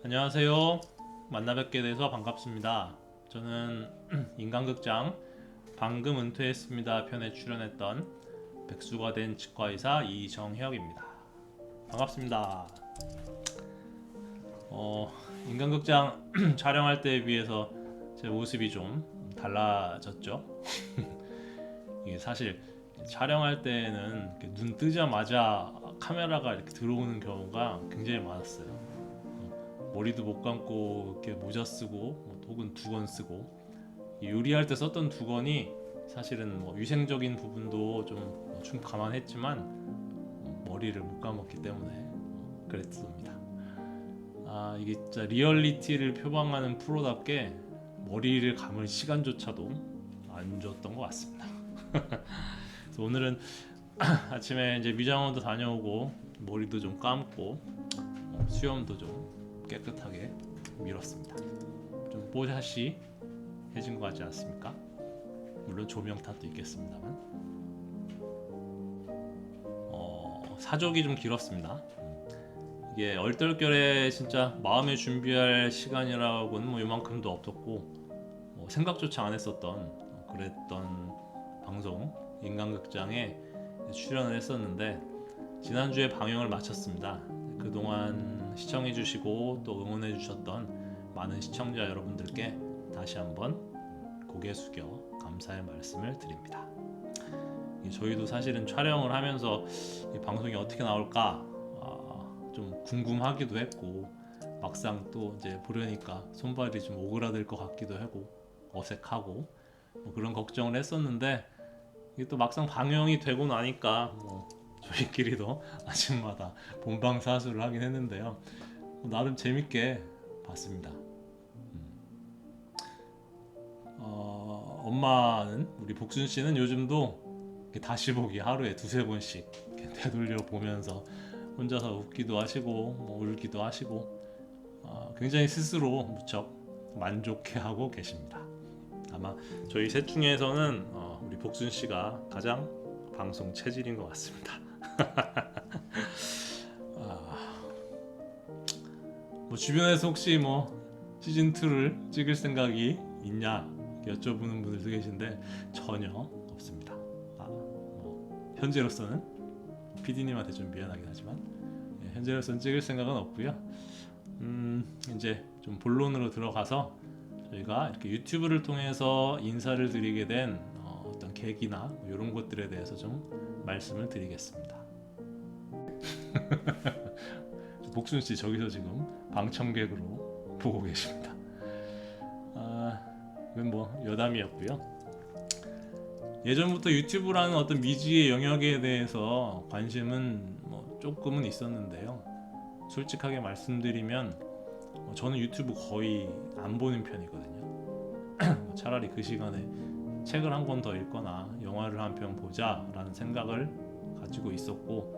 안녕하세요. 만나 뵙게 돼서 반갑습니다. 저는 인간극장 방금 은퇴했습니다 편에 출연했던 백수가 된 치과의사 이정혁입니다. 반갑습니다. 인간극장 촬영할 때에 비해서 제 모습이 좀 달라졌죠. 이게 사실 촬영할 때는 눈 뜨자마자 카메라가 이렇게 들어오는 경우가 굉장히 많았어요. 머리도 못 감고 이렇게 모자 쓰고 혹은 두건 쓰고, 요리할 때 썼던 두건이 사실은 위생적인 부분도 좀 감안했지만 머리를 못 감았기 때문에 그랬습니다. 이게 진짜 리얼리티를 표방하는 프로답게 머리를 감을 시간조차도 안 줬던 것 같습니다. 그래서 오늘은 아침에 이제 미장원도 다녀오고 머리도 좀 감고 수염도 좀 깨끗하게 밀었습니다. 좀 뽀샤시 해진 것 같지 않습니까? 물론 조명 탓도 있겠습니다만. 사족이 좀 길었습니다. 이게 얼떨결에 진짜 마음의 준비할 시간이라고는 요만큼도 없었고, 생각조차 안 했었던 그랬던 방송 인간극장에 출연을 했었는데, 지난주에 방영을 마쳤습니다. 그동안 시청해주시고 또 응원해주셨던 많은 시청자 여러분들께 다시 한번 고개 숙여 감사의 말씀을 드립니다. 저희도 사실은 촬영을 하면서 이 방송이 어떻게 나올까 좀 궁금하기도 했고, 막상 또 이제 보려니까 손발이 좀 오그라들 것 같기도 하고 어색하고 그런 걱정을 했었는데, 이게 또 막상 방영이 되고 나니까 저희끼리도 아침마다 본방사수를 하긴 했는데요. 나름 재밌게 봤습니다. 엄마는, 우리 복순 씨는 요즘도 다시 보기 하루에 두세 번씩 되돌려 보면서 혼자서 웃기도 하시고 울기도 하시고 굉장히 스스로 무척 만족해하고 계십니다. 아마 저희 셋 중에서는 우리 복순 씨가 가장 방송 체질인 것 같습니다. 주변에서 혹시 시즌 2를 찍을 생각이 있냐 여쭤보는 분들도 계신데 전혀 없습니다. 현재로서는 PD님한테 좀 미안하긴 하지만 현재로서는 찍을 생각은 없고요. 이제 좀 본론으로 들어가서 저희가 이렇게 유튜브를 통해서 인사를 드리게 된 어떤 계기나 이런 것들에 대해서 좀 말씀을 드리겠습니다. 복순 씨 저기서 지금 방청객으로 보고 계십니다. 이건 여담이었고요. 예전부터 유튜브라는 어떤 미지의 영역에 대해서 관심은 조금은 있었는데요. 솔직하게 말씀드리면 저는 유튜브 거의 안 보는 편이거든요. 차라리 그 시간에 책을 한 권 더 읽거나 영화를 한 편 보자라는 생각을 가지고 있었고,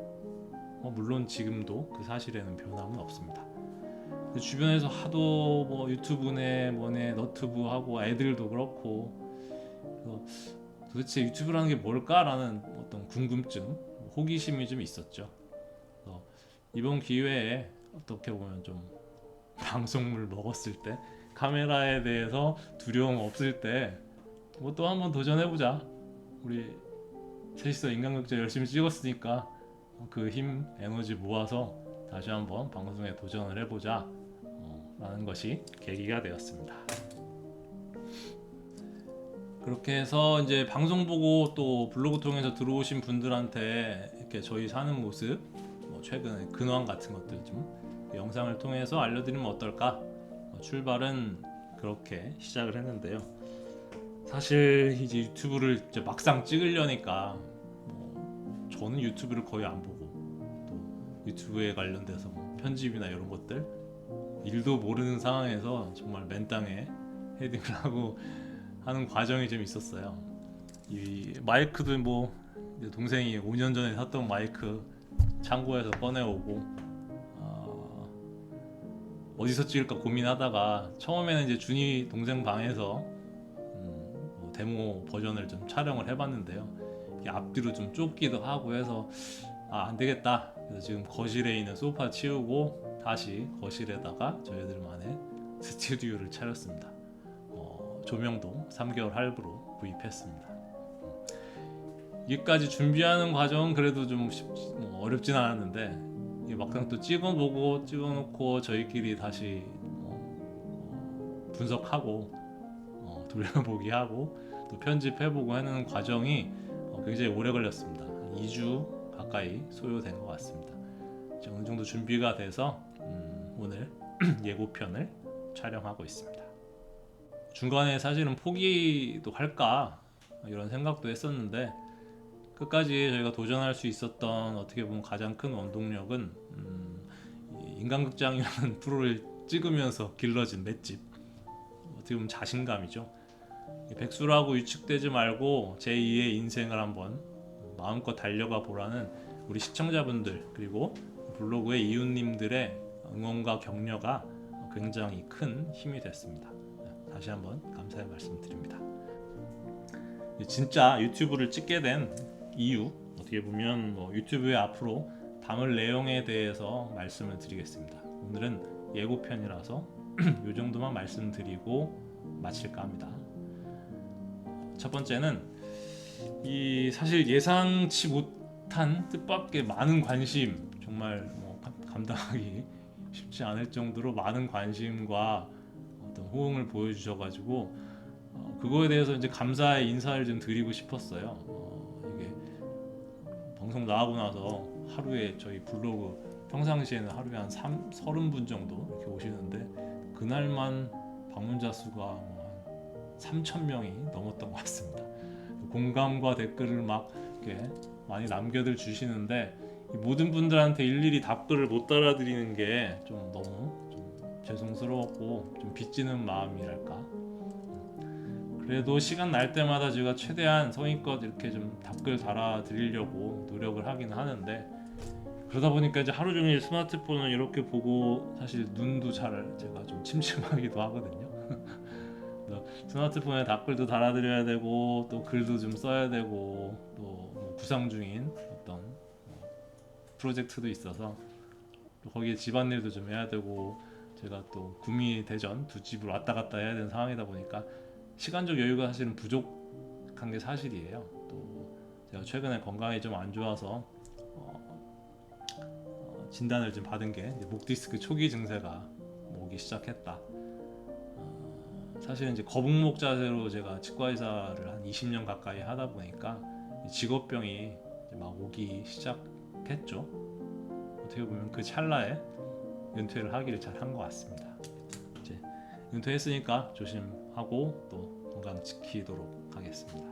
물론 지금도 그 사실에는 변함은 없습니다. 주변에서 하도 유튜브네 뭐네 너튜브 하고 애들도 그렇고, 도대체 유튜브라는 게 뭘까라는 어떤 궁금증, 호기심이 좀 있었죠. 이번 기회에 어떻게 보면 좀 방송물 먹었을 때, 카메라에 대해서 두려움 없을 때 또 한번 도전해보자. 우리 셋이서 인간극장 열심히 찍었으니까 그 힘, 에너지 모아서 다시 한번 방송에 도전을 해보자 라는 것이 계기가 되었습니다. 그렇게 해서 이제 방송 보고 또 블로그 통해서 들어오신 분들한테 이렇게 저희 사는 모습, 최근에 근황 같은 것들 좀 영상을 통해서 알려드리면 어떨까? 출발은 그렇게 시작을 했는데요. 사실 이제 유튜브를 이제 막상 찍으려니까 저는 유튜브를 거의 안 보고, 또 유튜브에 관련돼서 편집이나 이런 것들 일도 모르는 상황에서 정말 맨땅에 헤딩을 하고 하는 과정이 좀 있었어요. 이 마이크도 동생이 5년 전에 샀던 마이크 창고에서 꺼내오고, 어디서 찍을까 고민하다가 처음에는 이제 준이 동생 방에서 데모 버전을 좀 촬영을 해봤는데요. 앞뒤로 좀 좁기도 하고 해서 안 되겠다. 그래서 지금 거실에 있는 소파 치우고 다시 거실에다가 저희들만의 스튜디오를 차렸습니다. 조명도 3개월 할부로 구입했습니다. 이까지 준비하는 과정은 그래도 좀 어렵진 않았는데, 이게 막상 또 찍어보고 찍어놓고 저희끼리 다시 분석하고 돌려보기 하고 또 편집해보고 하는 과정이 굉장히 오래 걸렸습니다. 2주 가까이 소요된 것 같습니다. 이제 어느 정도 준비가 돼서 오늘 예고편을 촬영하고 있습니다. 중간에 사실은 포기도 할까 이런 생각도 했었는데, 끝까지 저희가 도전할 수 있었던 어떻게 보면 가장 큰 원동력은 인간극장이라는 프로를 찍으면서 길러진 맷집, 어떻게 보면 자신감이죠. 백수라고 위축되지 말고 제2의 인생을 한번 마음껏 달려가 보라는 우리 시청자분들 그리고 블로그의 이웃님들의 응원과 격려가 굉장히 큰 힘이 됐습니다. 다시 한번 감사의 말씀드립니다. 진짜 유튜브를 찍게 된 이유, 어떻게 보면 유튜브에 앞으로 담을 내용에 대해서 말씀을 드리겠습니다. 오늘은 예고편이라서 이 정도만 말씀드리고 마칠까 합니다. 첫 번째는 사실 예상치 못한 뜻밖의 많은 관심, 정말 감당하기 쉽지 않을 정도로 많은 관심과 어떤 호응을 보여주셔가지고 그거에 대해서 이제 감사의 인사를 좀 드리고 싶었어요. 이게 방송 나가고 나서 하루에 저희 블로그 평상시에는 하루에 한 30분 정도 이렇게 오시는데, 그날만 방문자 수가 한 3,000명이 넘었던 것 같습니다. 공감과 댓글을 막 이렇게 많이 남겨들 주시는데, 모든 분들한테 일일이 답글을 못 달아드리는 게 좀 너무 좀 죄송스러웠고 좀 빚지는 마음이랄까. 그래도 시간 날 때마다 제가 최대한 성의껏 이렇게 좀 답글 달아드리려고 노력을 하긴 하는데, 그러다 보니까 이제 하루 종일 스마트폰을 이렇게 보고 사실 눈도 제가 좀 침침하기도 하거든요. 스마트폰에 답글도 달아드려야 되고 또 글도 좀 써야 되고 또 구상 중인 어떤 프로젝트도 있어서 또 거기에 집안일도 좀 해야 되고, 제가 또 구미, 대전 두 집을 왔다 갔다 해야 되는 상황이다 보니까 시간적 여유가 사실은 부족한 게 사실이에요. 또 제가 최근에 건강이 좀 안 좋아서 진단을 좀 받은 게 목 디스크 초기 증세가 오기 시작했다. 사실은 이제 거북목 자세로 제가 치과 의사를 한 20년 가까이 하다 보니까 직업병이 막 오기 시작했죠. 어떻게 보면 그 찰나에 은퇴를 하기를 잘 한 것 같습니다. 이제 은퇴했으니까 조심하고 또 건강 지키도록 하겠습니다.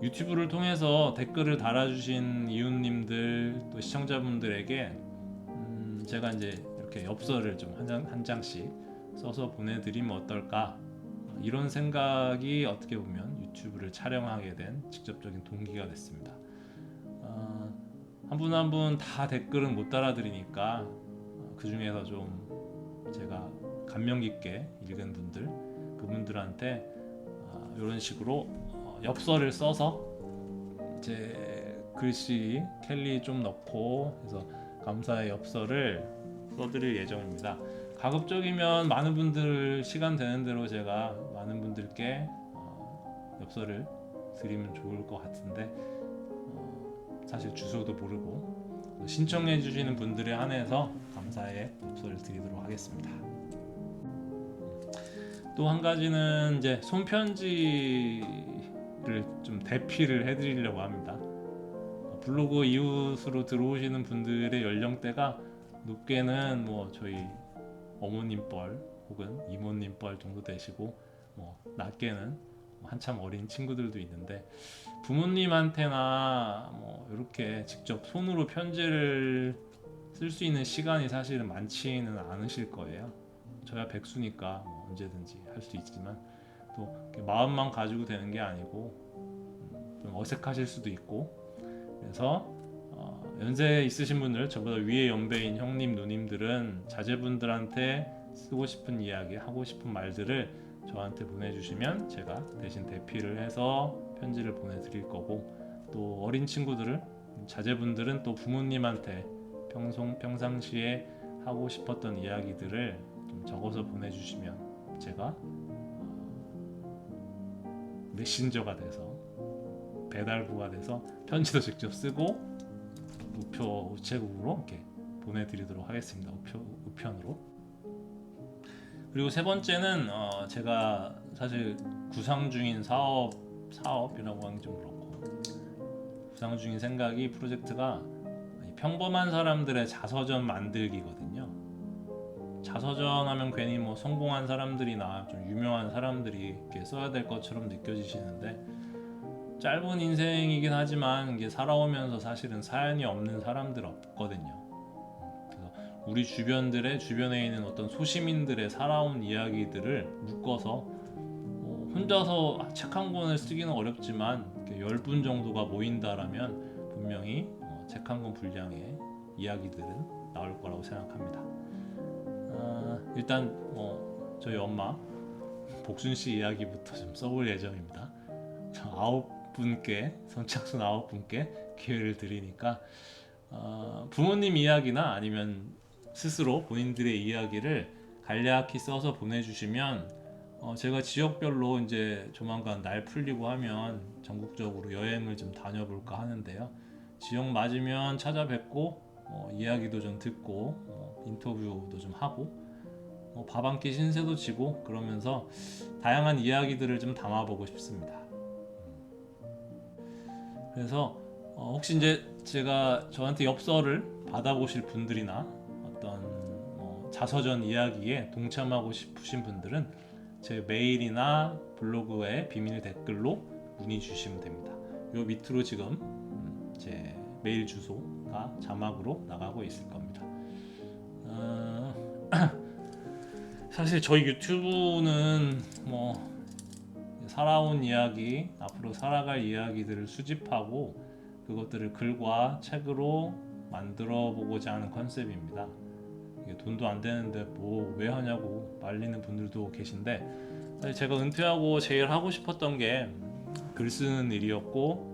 유튜브를 통해서 댓글을 달아주신 이웃님들 또 시청자분들에게 제가 이제 이렇게 엽서를 좀 한 장씩 써서 보내드리면 어떨까, 이런 생각이 어떻게 보면 유튜브를 촬영하게 된 직접적인 동기가 됐습니다. 한 분 한 분 다 댓글은 못 달아드리니까 그 중에서 좀 제가 감명 깊게 읽은 분들, 그분들한테 이런 식으로 엽서를 써서 제 글씨 캘리 좀 넣고 해서 감사의 엽서를 써드릴 예정입니다. 가급적이면 많은 분들 시간 되는 대로 제가 많은 분들께 엽서를 드리면 좋을 것 같은데, 사실 주소도 모르고 신청해 주시는 분들에 한해서 감사의 엽서를 드리도록 하겠습니다. 또 한 가지는 이제 손편지를 좀 대피를 해드리려고 합니다. 블로그 이웃으로 들어오시는 분들의 연령대가 높게는 저희 어머님 뻘 혹은 이모님 뻘 정도 되시고, 낮게는 한참 어린 친구들도 있는데, 부모님한테나 이렇게 직접 손으로 편지를 쓸 수 있는 시간이 사실은 많지는 않으실 거예요. 저야 백수니까 언제든지 할 수 있지만 또 마음만 가지고 되는 게 아니고 좀 어색하실 수도 있고, 그래서 연세 있으신 분들, 저보다 위에 연배인 형님 누님들은 자제분들한테 쓰고 싶은 이야기, 하고 싶은 말들을 저한테 보내주시면 제가 대신 대피를 해서 편지를 보내드릴 거고, 또 어린 친구들은 자제분들은 또 부모님한테 평상시에 하고 싶었던 이야기들을 좀 적어서 보내주시면 제가 메신저가 돼서 배달부가 돼서 편지도 직접 쓰고 우체국으로 이렇게 보내드리도록 하겠습니다. 우편으로. 그리고 세 번째는 제가 사실 구상 중인 사업이라고 하기 좀 그렇고, 구상 중인 생각이 프로젝트가 평범한 사람들의 자서전 만들기거든요. 자서전 하면 괜히 뭐 성공한 사람들이나 좀 유명한 사람들이 이렇게 써야 될 것처럼 느껴지시는데, 짧은 인생이긴 하지만 이게 살아오면서 사실은 사연이 없는 사람들 없거든요. 그래서 우리 주변에 있는 어떤 소시민들의 살아온 이야기들을 묶어서 혼자서 책 한 권을 쓰기는 어렵지만 10분 정도가 모인다라면 분명히 책 한 권 분량의 이야기들은 나올 거라고 생각합니다. 일단 저희 엄마 복순 씨 이야기부터 좀 써볼 예정입니다. 9분께 선착순 9분께 기회를 드리니까 부모님 이야기나 아니면 스스로 본인들의 이야기를 간략히 써서 보내주시면 제가 지역별로 이제 조만간 날 풀리고 하면 전국적으로 여행을 좀 다녀볼까 하는데요. 지역 맞으면 찾아뵙고 이야기도 좀 듣고 인터뷰도 좀 하고 밥 한 끼 신세도 지고 그러면서 다양한 이야기들을 좀 담아보고 싶습니다. 그래서 혹시 이제 제가 저한테 엽서를 받아보실 분들이나 어떤 자서전 이야기에 동참하고 싶으신 분들은 제 메일이나 블로그에 비밀 댓글로 문의 주시면 됩니다. 요 밑으로 지금 제 메일 주소가 자막으로 나가고 있을 겁니다. 사실 저희 유튜브는 살아온 이야기, 앞으로 살아갈 이야기들을 수집하고 그것들을 글과 책으로 만들어 보고자 하는 컨셉입니다. 이게 돈도 안 되는데 뭐 왜 하냐고 말리는 분들도 계신데, 사실 제가 은퇴하고 제일 하고 싶었던 게 글 쓰는 일이었고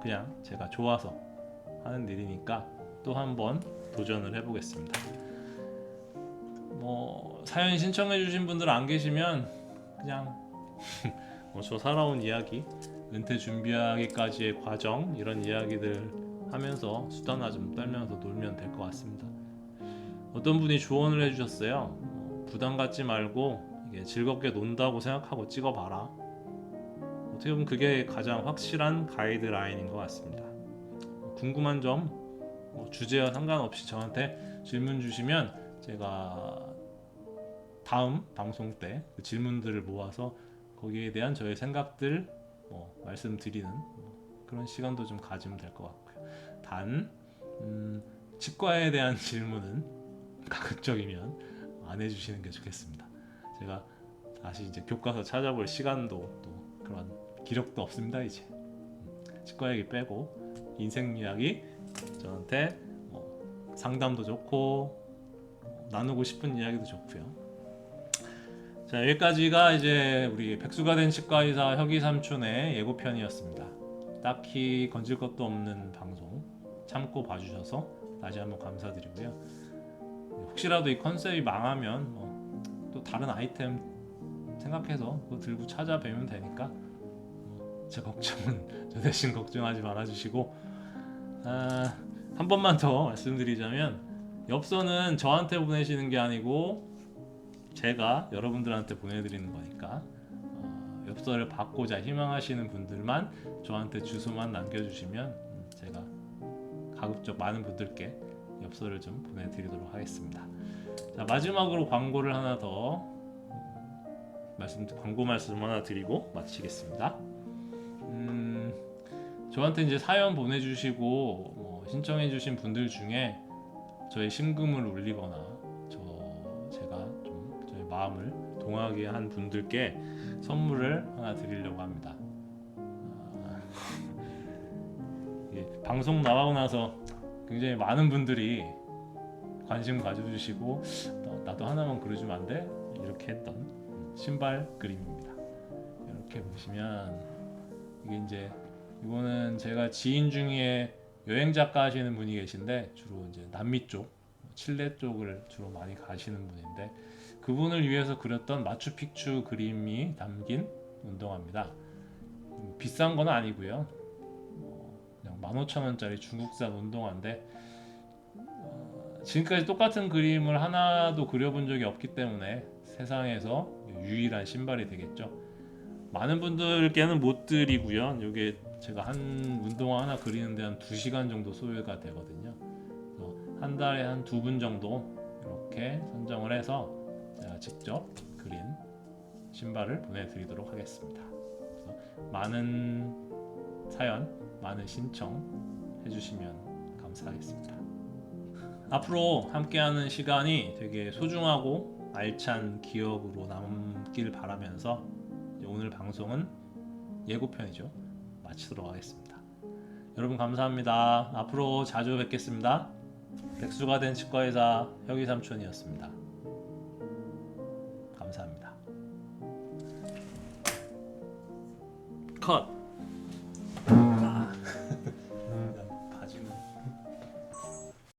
그냥 제가 좋아서 하는 일이니까 또 한번 도전을 해보겠습니다. 사연 신청해 주신 분들 안 계시면 그냥 저 살아온 이야기, 은퇴 준비하기까지의 과정, 이런 이야기들 하면서 수다나 좀 떨면서 놀면 될 것 같습니다. 어떤 분이 조언을 해주셨어요. 부담 갖지 말고 이게 즐겁게 논다고 생각하고 찍어봐라. 어떻게 보면 그게 가장 확실한 가이드라인인 것 같습니다. 궁금한 점 주제와 상관없이 저한테 질문 주시면 제가 다음 방송 때 그 질문들을 모아서 거기에 대한 저의 생각들 말씀드리는 그런 시간도 좀 가지면 될 것 같고요. 단 치과에 대한 질문은 가급적이면 안 해주시는 게 좋겠습니다. 제가 다시 이제 교과서 찾아볼 시간도 또 그런 기력도 없습니다. 이제 치과 얘기 빼고 인생 이야기 저한테 상담도 좋고 나누고 싶은 이야기도 좋고요. 자, 여기까지가 이제 우리 백수가 된 치과의사 혁이 삼촌의 예고편이었습니다. 딱히 건질 것도 없는 방송 참고 봐주셔서 다시 한번 감사드리고요. 혹시라도 이 컨셉이 망하면 또 다른 아이템 생각해서 그거 들고 찾아뵈면 되니까 제 걱정은 저 대신 걱정하지 말아주시고, 한 번만 더 말씀드리자면 엽서는 저한테 보내시는 게 아니고 제가 여러분들한테 보내드리는 거니까 엽서를 받고자 희망하시는 분들만 저한테 주소만 남겨주시면 제가 가급적 많은 분들께 엽서를 좀 보내드리도록 하겠습니다. 자, 마지막으로 광고를 하나 더 광고 말씀 하나 드리고 마치겠습니다. 저한테 이제 사연 보내주시고 신청해주신 분들 중에 저의 심금을 울리거나 제가 좀 저의 마음을 동하게 한 분들께 선물을 하나 드리려고 합니다. 방송 나가고 나서 굉장히 많은 분들이 관심 가져주시고 나도 하나만 그려주면 안 돼? 이렇게 했던 신발 그림입니다. 이렇게 보시면 이거는 제가 지인 중에 여행 작가 하시는 분이 계신데 주로 이제 남미 쪽 칠레 쪽을 주로 많이 가시는 분인데 그분을 위해서 그렸던 마추픽추 그림이 담긴 운동화입니다. 비싼 건 아니고요. 그냥 15,000원짜리 중국산 운동화인데 지금까지 똑같은 그림을 하나도 그려본 적이 없기 때문에 세상에서 유일한 신발이 되겠죠. 많은 분들께는 못 드리고요. 이게 제가 한 운동화 하나 그리는데 한 2시간 정도 소요가 되거든요. 그래서 한 달에 한 2분 정도 이렇게 선정을 해서 제가 직접 그린 신발을 보내드리도록 하겠습니다. 그래서 많은 사연, 많은 신청 해주시면 감사하겠습니다. 앞으로 함께하는 시간이 되게 소중하고 알찬 기억으로 남길 바라면서 오늘 방송은 예고편이죠. 마치도록 하겠습니다. 여러분 감사합니다. 앞으로 자주 뵙겠습니다. 백수가 된 치과의사 혁이삼촌이었습니다. 감사합니다. 컷.